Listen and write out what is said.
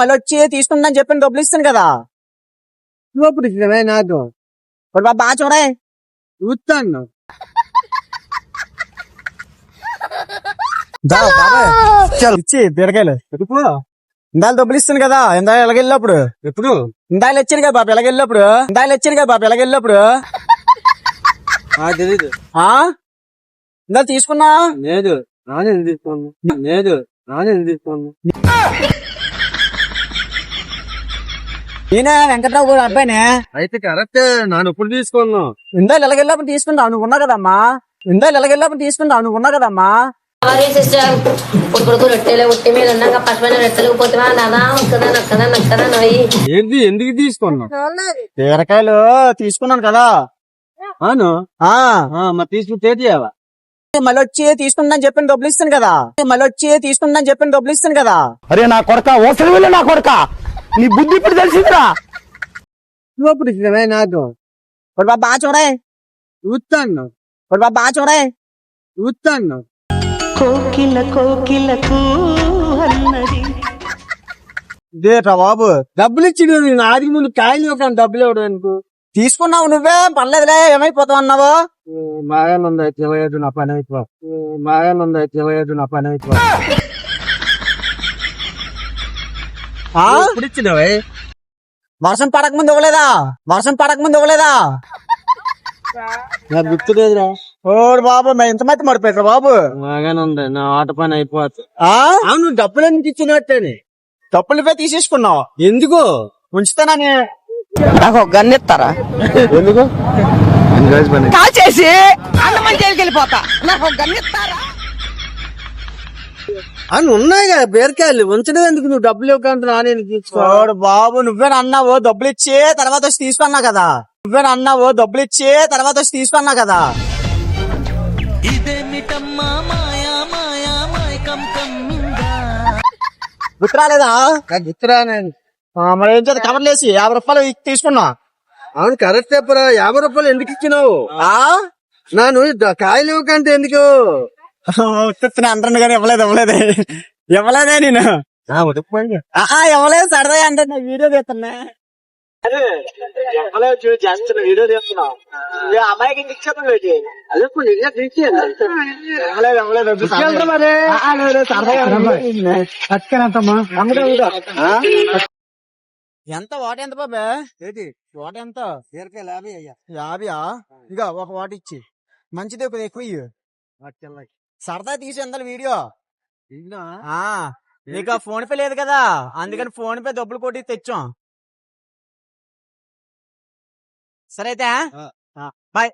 మళ్ళీ వచ్చి తీసుకుందని చెప్పి డబ్బులు ఇస్తాను కదా. ఇప్పుడు ఇచ్చినవే నాకు బాగా చూడే చూస్తాను. ఇచ్చి బీరకాయలు ఇందాలు డబ్బులు ఇస్తాను కదా. ఇందా ఎలాగెళ్ళినప్పుడు ఎప్పుడు ఇందాలు ఇచ్చాను కదా బాబు ఎలాగెళ్ళినప్పుడు తెలీదు. ఇందా తీసుకున్నా లేదు నానే తీసుకోను. నేనే వెంకట్రావు కూడా అబ్బాయినే. అయితే కరెక్ట్ నాను ఇప్పుడు తీసుకోను. ఇందాలు ఎలాగెళ్ళినప్పుడు తీసుకుంటావు నువ్వు ఉన్నా కదమ్మా. సారీ సిస్టర్, ఇప్పుడు రొట్టెలు ఉట్టి మీద ఉన్నాక పచ్చమైన రొట్టెలు పోతే నక్కదా నొయ్యి ఏంటి ఎందుకు తీసుకున్నా? బీరకాయలు తీసుకున్నాను కదా. అవును మరి తీసుకుంటే మళ్ళీ వచ్చి తీసుకుందని చెప్పి డబ్బులు ఇస్తాను కదా. అరే నా కొడక ఓసరి వెళ్ళి నా కొడక నీ బుద్ధి ఇప్పుడు తెలిసిందిరా. ఇప్పుడు ఇచ్చినవే నాకు బాగా చూడే చూస్తాను. కోకిలకు అన్నది ఇదేట్రా బాబు డబ్బులు ఇచ్చి నేను ఆది ముందు కాయలు ఒక డబ్బులు ఇవ్వడం అనుకో. తీసుకున్నావు నువ్వే పర్లేదులే ఏమైపోతావు అన్నావు. మాయానంద తెలియదు నా పని అయిపో. ఇప్పుడు ఇచ్చినవే వర్షం పడక ముందు ఇవ్వలేదా నాకు గుర్తులేదురా. ఓడు బాబు ఎంత మధ్య మడిపోయారు బాబు. బాగానే ఉంది నా ఆట పని అయిపోతుంది. అవును డబ్బులు ఎందుకు ఇచ్చినట్టేనే తప్పులపై తీసేసుకున్నావు ఎందుకు ఉంచుతానని. నాకు గన్నెత్తారా ఎందుకు కాల్ చేసి అన్నమని వెళ్ళిపోతా. నాకు గన్నెత్తారా అని ఉన్నాయి కదా బీరకాయలు ఉంచడం ఎందుకు? నువ్వు డబ్బులు ఇవ్వకంటే నానే ఓడు బాబు నువ్వే అన్నావు డబ్బులు ఇచ్చి తర్వాత వచ్చి తీసుకున్నా కదా. గుర్తురాలేదా? గుర్తురానండి. మరి ఏం చేత కవర్లు వేసి 50 రూపాయలు తీసుకున్నా. అవును కరెక్ట్ చెప్పరా. 50 రూపాయలు ఎందుకు ఇచ్చినావు? నాను కాయలు ఇవ్వకంటే ఎందుకు అంటాను కానీ ఇవ్వలేదే నేను ఇవ్వలేదు. సరదా అంటే నా వీడియో తీస్తున్నా. వీడియో తీస్తున్నా అమ్మాయికి ఎంత వాట ఎంత బాబా? వాట ఎంత? బీరకాయలు 50 అయ్యా. 50 ఇక ఒక వాట ఇచ్చి మంచిది ఒక ఎక్కువ సరదా తీసి ఎంత వీడియో. నీకు ఫోన్ పే లేదు కదా అందుకని ఫోన్ పే డబ్బులు కొట్టి తెచ్చాం. సరే అయితే బాయ్.